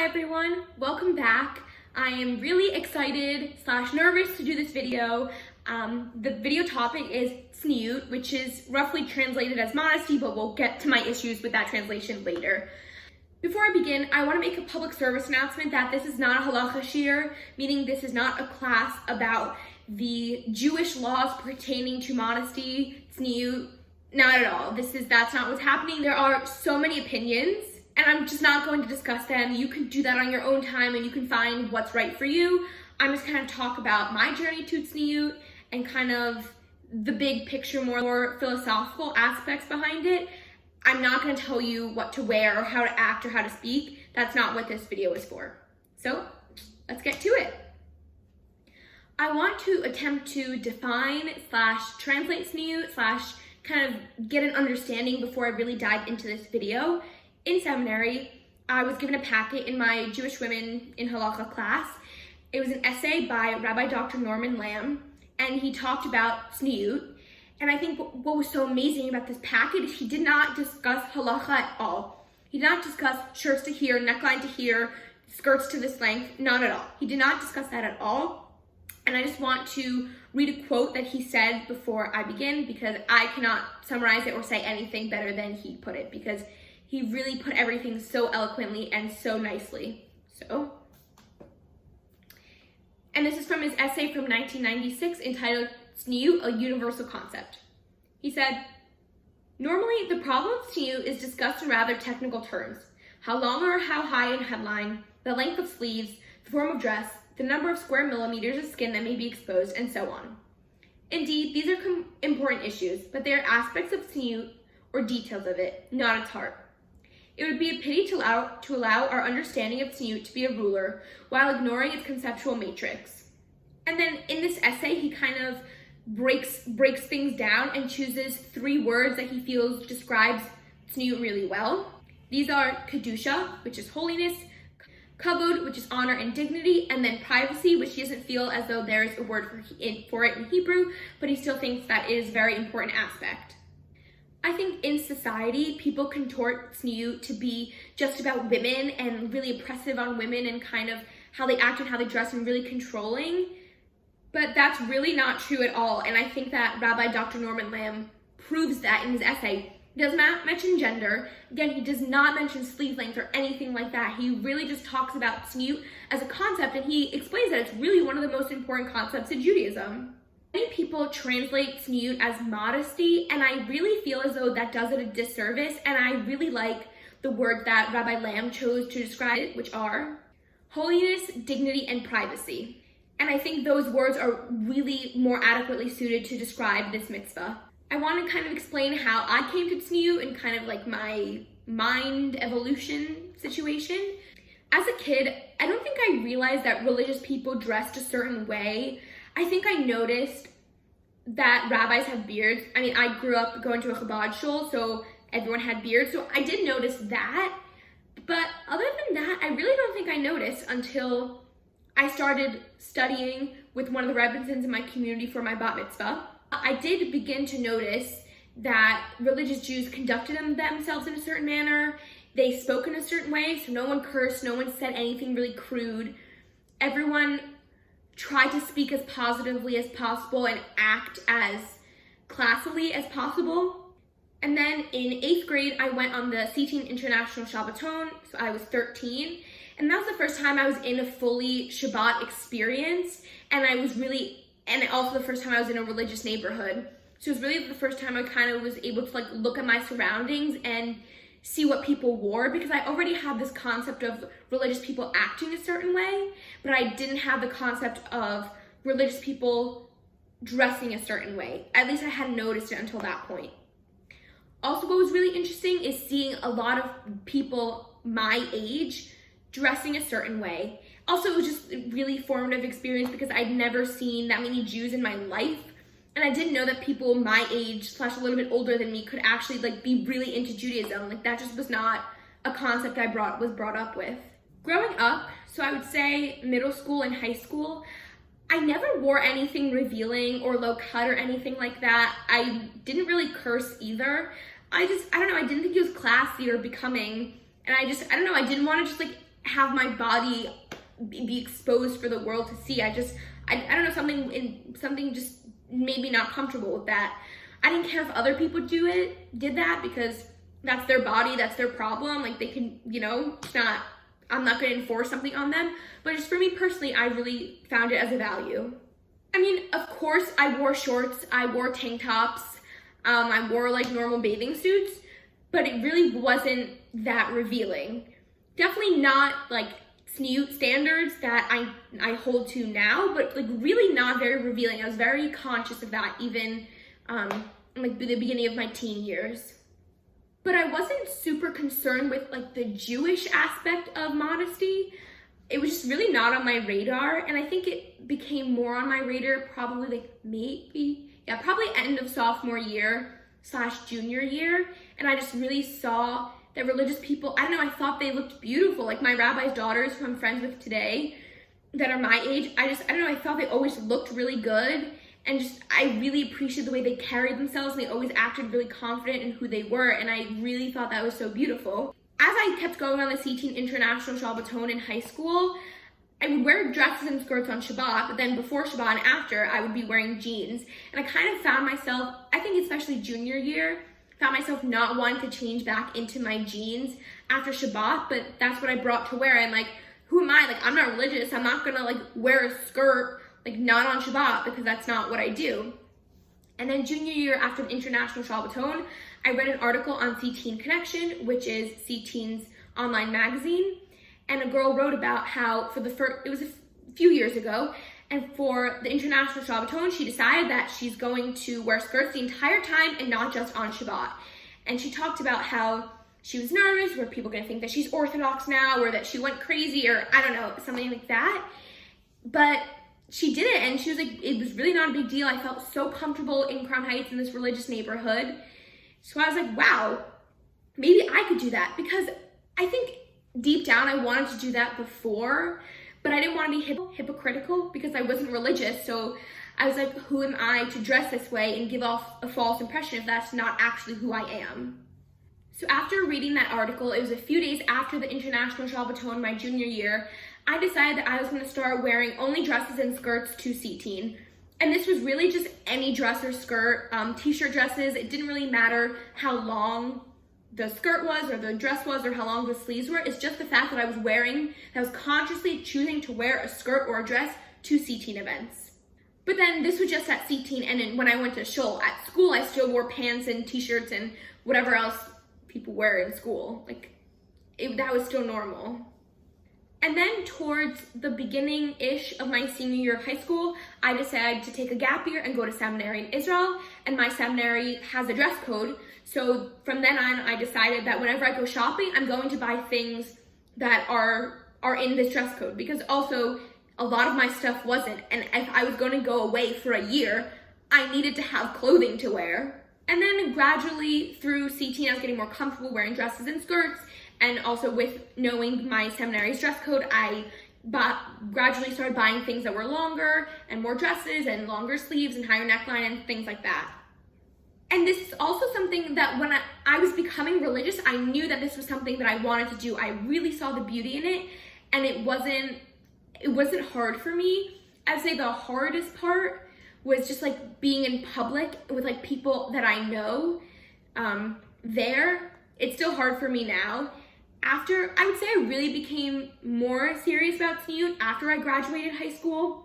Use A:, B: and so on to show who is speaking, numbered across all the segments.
A: Hi everyone, welcome back. I am really excited / nervous to do this video. The video topic is Tzniut, which is roughly translated as modesty, but we'll get to my issues with that translation later. Before I begin, I want to make a public service announcement that this is not a halacha shiur, meaning this is not a class about the Jewish laws pertaining to modesty, Tzniut, not at all. That's not what's happening. There are so many opinions, and I'm just not going to discuss them. You can do that on your own time and you can find what's right for you. I'm just kind of talk about my journey to Tzniut and kind of the big picture, more philosophical aspects behind it. I'm not going to tell you what to wear or how to act or how to speak. That's not what this video is for. So let's get to it. I want to attempt to define / translate Tzniut / kind of get an understanding before I really dive into this video. In seminary, I was given a packet in my Jewish Women in Halacha class. It was an essay by Rabbi Dr. Norman Lamb, and he talked about Tzniut. And I think what was so amazing about this packet is he did not discuss halacha at all. He did not discuss shirts to here, neckline to here, skirts to this length, not at all. He did not discuss that at all. And I just want to read a quote that he said before I begin, because I cannot summarize it or say anything better than he put it, because he really put everything so eloquently and so nicely. And this is from his essay from 1996 entitled Tzniut, a Universal Concept. He said, "Normally, the problem of Tzniut is discussed in rather technical terms. How long or how high in headline, the length of sleeves, the form of dress, the number of square millimeters of skin that may be exposed, and so on. Indeed, these are important issues, but they are aspects of Tzniut or details of it, not its heart. It would be a pity to allow our understanding of Tzniut to be a ruler while ignoring its conceptual matrix." And then in this essay, he kind of breaks things down and chooses 3 words that he feels describes Tzniut really well. These are kedusha, which is holiness, kavod, which is honor and dignity, and then privacy, which he doesn't feel as though there's a word for it in Hebrew, but he still thinks that is a very important aspect. I think in society, people contort Tzniut to be just about women and really oppressive on women and kind of how they act and how they dress and really controlling. But that's really not true at all. And I think that Rabbi Dr. Norman Lamb proves that in his essay. He does not mention gender. Again, he does not mention sleeve length or anything like that. He really just talks about Tzniut as a concept, and he explains that it's really one of the most important concepts in Judaism. Many people translate Tzniut as modesty, and I really feel as though that does it a disservice, and I really like the words that Rabbi Lamb chose to describe it, which are holiness, dignity, and privacy. And I think those words are really more adequately suited to describe this mitzvah. I want to kind of explain how I came to Tzniut and kind of like my mind evolution situation. As a kid, I don't think I realized that religious people dressed a certain way. I think I noticed that rabbis have beards. I mean, I grew up going to a Chabad shul, so everyone had beards, so I did notice that. But other than that, I really don't think I noticed until I started studying with one of the rabbins in my community for my bat mitzvah. I did begin to notice that religious Jews conducted themselves in a certain manner. They spoke in a certain way, so no one cursed, no one said anything really crude. Everyone tried to speak as positively as possible and act as classily as possible. And then in 8th grade, I went on the Seating International Shabbaton, so I was 13. And that was the first time I was in a fully Shabbat experience. And also the first time I was in a religious neighborhood. So it was really the first time I kind of was able to look at my surroundings and see what people wore, because I already had this concept of religious people acting a certain way, but I didn't have the concept of religious people dressing a certain way. At least I hadn't noticed it until that point. Also, what was really interesting is seeing a lot of people my age dressing a certain way. Also, it was just a really formative experience because I'd never seen that many Jews in my life. And I didn't know that people my age / a little bit older than me could actually be really into Judaism. That just was not a concept I was brought up with. Growing up, so I would say middle school and high school, I never wore anything revealing or low cut or anything like that. I didn't really curse either. I don't know, I didn't think it was classy or becoming. And I didn't want to just have my body be exposed for the world to see. I don't know, something just made me not comfortable with that. I didn't care if other people did that, because that's their body, that's their problem. Like, they can, I'm not gonna enforce something on them. But just for me personally, I really found it as a value. I mean, of course, I wore shorts, I wore tank tops, I wore like normal bathing suits, but it really wasn't that revealing. Definitely not like Tzniut standards that I hold to now, but like really not very revealing. I was very conscious of that even in like the beginning of my teen years. But I wasn't super concerned with like the Jewish aspect of modesty. It was just really not on my radar, and I think it became more on my radar probably probably end of sophomore year / junior year. And I just really saw that religious people, I thought they looked beautiful. Like my rabbi's daughters who I'm friends with today that are my age, I thought they always looked really good. And just, I really appreciated the way they carried themselves, and they always acted really confident in who they were, and I really thought that was so beautiful. As I kept going on the C-Teen International Shabbaton in high school, I would wear dresses and skirts on Shabbat, but then before Shabbat and after, I would be wearing jeans. And I kind of found myself, I think especially junior year, found myself not wanting to change back into my jeans after Shabbat, but that's what I brought to wear. And like, who am I? Like, I'm not religious. I'm not gonna like wear a skirt, like not on Shabbat, because that's not what I do. And then junior year after the International Shabbaton, I read an article on C-Teen Connection, which is C-Teen's online magazine. And a girl wrote about how it was a few years ago, and for the International Shabbaton, she decided that she's going to wear skirts the entire time and not just on Shabbat. And she talked about how she was nervous, were people gonna think that she's Orthodox now, or that she went crazy, or I don't know, something like that. But she did it, and she was like, it was really not a big deal. I felt so comfortable in Crown Heights in this religious neighborhood. So I was like, wow, maybe I could do that, because I think deep down I wanted to do that before, but I didn't want to be hypocritical because I wasn't religious. So I was like, who am I to dress this way and give off a false impression if that's not actually who I am? So after reading that article, it was a few days after the International Shabbaton my junior year, I decided that I was going to start wearing only dresses and skirts to C-Teen. And this was really just any dress or skirt, t-shirt dresses. It didn't really matter how long the skirt was or the dress was or how long the sleeves were. It's just the fact that I was consciously choosing to wear a skirt or a dress to C-Teen events. But then this was just at C-Teen, and then when I went to shul, at school I still wore pants and t-shirts and whatever else people wear in school. That was still normal. And then towards the beginning-ish of my senior year of high school, I decided to take a gap year and go to seminary in Israel, and my seminary has a dress code. So from then on, I decided that whenever I go shopping, I'm going to buy things that are in this dress code, because also a lot of my stuff wasn't. And if I was going to go away for a year, I needed to have clothing to wear. And then gradually through C-Teen, I was getting more comfortable wearing dresses and skirts. And also with knowing my seminary's dress code, I gradually started buying things that were longer and more dresses and longer sleeves and higher neckline and things like that. And this is also something that when I was becoming religious, I knew that this was something that I wanted to do. I really saw the beauty in it, and it wasn't hard for me. I'd say the hardest part was just like being in public with like people that I know there. It's still hard for me now. I would say I really became more serious about Tzniut after I graduated high school.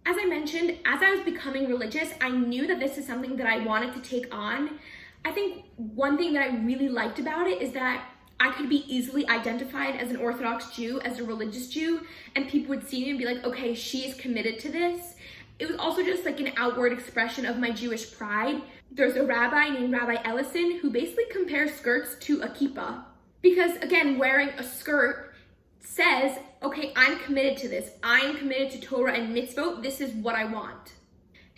A: As I mentioned, as I was becoming religious, I knew that this is something that I wanted to take on. I think one thing that I really liked about it is that I could be easily identified as an Orthodox Jew, as a religious Jew, and people would see me and be like, okay, she is committed to this. It was also just like an outward expression of my Jewish pride. There's a rabbi named Rabbi Ellison who basically compares skirts to a kippah. Because again, wearing a skirt says, okay, I'm committed to this. I'm committed to Torah and mitzvot. This is what I want.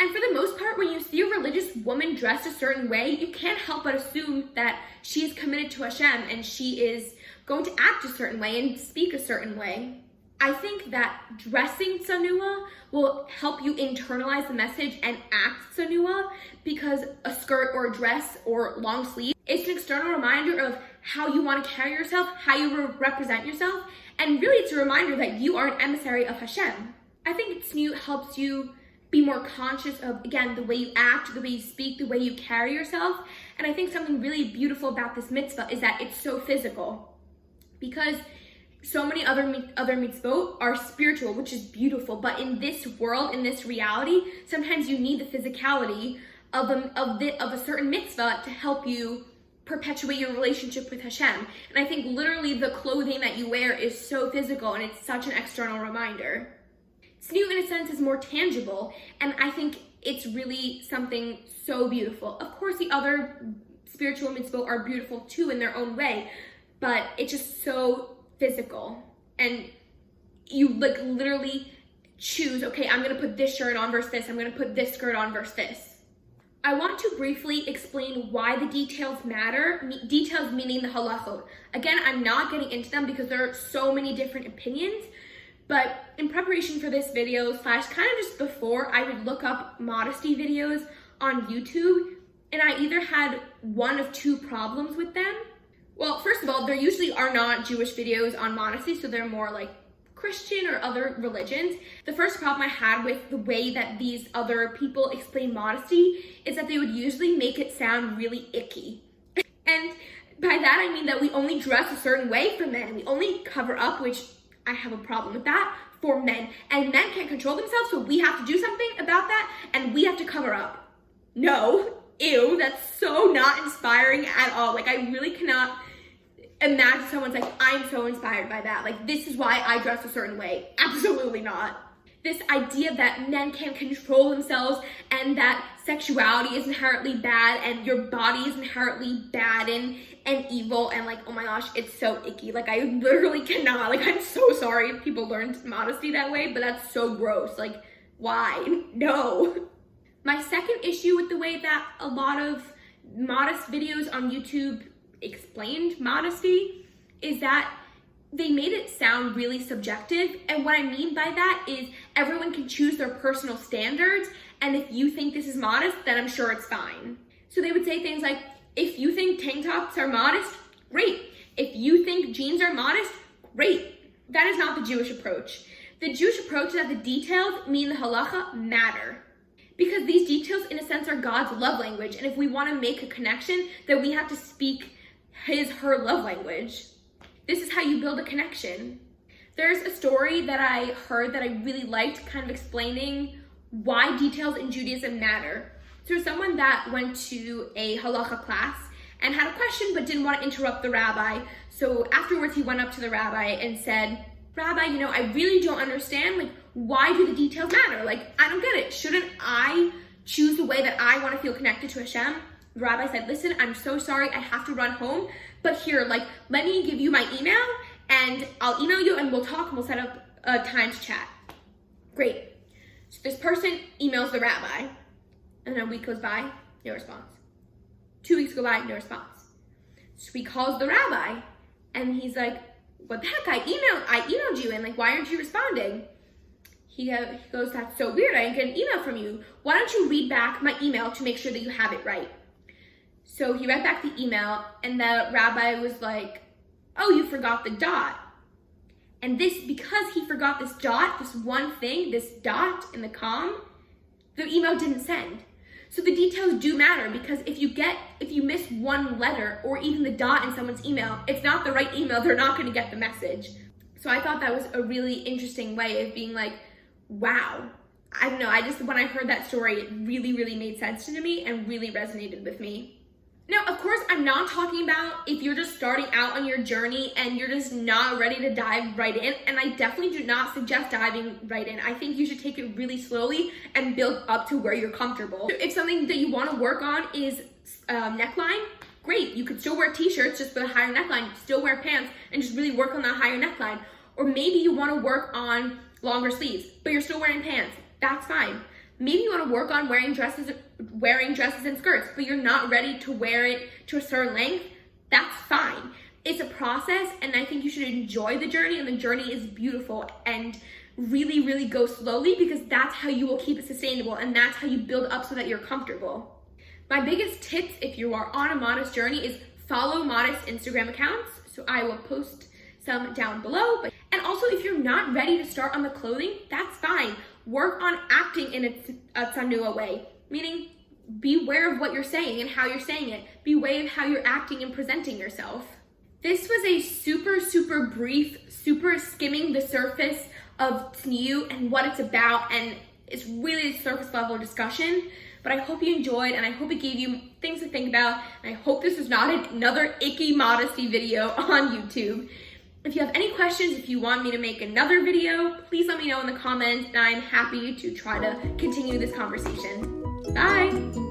A: And for the most part, when you see a religious woman dressed a certain way, you can't help but assume that she is committed to Hashem and she is going to act a certain way and speak a certain way. I think that dressing tzanua will help you internalize the message and act tzanua, because a skirt or a dress or long sleeve is an external reminder of how you want to carry yourself, how you represent yourself, And really it's a reminder that you are an emissary of Hashem. I think Tzniut helps you be more conscious of, again, the way you act, the way you speak, the way you carry yourself. And I think something really beautiful about this mitzvah is that it's so physical, because so many other mitzvot are spiritual, which is beautiful. But in this world, in this reality, sometimes you need the physicality of a certain mitzvah to help you perpetuate your relationship with Hashem. And I think literally the clothing that you wear is so physical, and it's such an external reminder. Tzniut, in a sense, is more tangible, and I think it's really something so beautiful. Of course, the other spiritual mitzvot are beautiful too in their own way, but it's just so physical, and you like literally choose, okay, I'm gonna put this shirt on versus this, I'm gonna put this skirt on versus this. I want to briefly explain why the details matter, details meaning the halachot. Again, I'm not getting into them because there are so many different opinions, but in preparation for this video, / kind of just before, I would look up modesty videos on YouTube, and I either had one of two problems with them. Well, first of all, there usually are not Jewish videos on modesty, so they're more like Christian or other religions. The first problem I had with the way that these other people explain modesty is that they would usually make it sound really icky. And by that I mean that we only dress a certain way for men. We only cover up, which I have a problem with that, for men. And men can't control themselves, so we have to do something about that, and we have to cover up. No, ew, that's so not inspiring at all. Like, I really cannot imagine someone's like, I'm so inspired by that. Like, this is why I dress a certain way. Absolutely not. This idea that men can't control themselves and that sexuality is inherently bad and your body is inherently bad and evil, and like, oh my gosh, it's so icky. Like, I literally cannot. Like, I'm so sorry if people learned modesty that way, but that's so gross. Like, why? No. My second issue with the way that a lot of modest videos on YouTube explained modesty is that they made it sound really subjective. And what I mean by that is everyone can choose their personal standards, and if you think this is modest, then I'm sure it's fine. So they would say things like, if you think tank tops are modest, great. If you think jeans are modest, great. That is not the Jewish approach. The Jewish approach is that the details, mean the halacha, matter. Because these details, in a sense, are God's love language. And if we want to make a connection, then we have to speak her love language. This is how you build a connection. There's a story that I heard that I really liked, kind of explaining why details in Judaism matter. So someone that went to a halacha class and had a question but didn't want to interrupt the rabbi. So afterwards he went up to the rabbi and said, Rabbi, I really don't understand, like, why do the details matter? Like, I don't get it. Shouldn't I choose the way that I want to feel connected to Hashem? The rabbi said, listen, I'm so sorry, I have to run home, but here, like, let me give you my email and I'll email you and we'll talk and we'll set up a time to chat. Great. So this person emails the rabbi, and then a week goes by, no response. 2 weeks go by, no response. So he calls the rabbi and he's like, what the heck, I emailed you, and like, why aren't you responding? He goes, that's so weird, I didn't get an email from you. Why don't you read back my email to make sure that you have it right? So he read back the email, and the rabbi was like, oh, you forgot the dot. And because he forgot this dot, this one thing, this dot in the com, the email didn't send. So the details do matter, because if you miss one letter or even the dot in someone's email, it's not the right email, they're not gonna get the message. So I thought that was a really interesting way of being like, wow. I don't know, when I heard that story, it really, really made sense to me and really resonated with me. Now, of course, I'm not talking about if you're just starting out on your journey and you're just not ready to dive right in, and I definitely do not suggest diving right in. I think you should take it really slowly and build up to where you're comfortable. If something that you want to work on is neckline, great. You could still wear t-shirts just with a higher neckline, still wear pants, and just really work on that higher neckline. Or maybe you want to work on longer sleeves, but you're still wearing pants. That's fine. Maybe you want to work on wearing dresses and skirts, but you're not ready to wear it to a certain length. That's fine. It's a process, and I think you should enjoy the journey, and the journey is beautiful, and really, really go slowly, because that's how you will keep it sustainable, and that's how you build up so that you're comfortable. My biggest tips if you are on a modest journey is follow modest Instagram accounts. So I will post some down below. And also, if you're not ready to start on the clothing, that's fine. Work on acting in a tzniut way, meaning be aware of what you're saying and how you're saying it. Be aware of how you're acting and presenting yourself. This was a super brief, super skimming the surface of Tzniut and what it's about, and it's really a surface level discussion, but I hope you enjoyed and I hope it gave you things to think about, and I hope this was not another icky modesty video on YouTube. If you have any questions, if you want me to make another video, please let me know in the comments, and I'm happy to try to continue this conversation. Bye!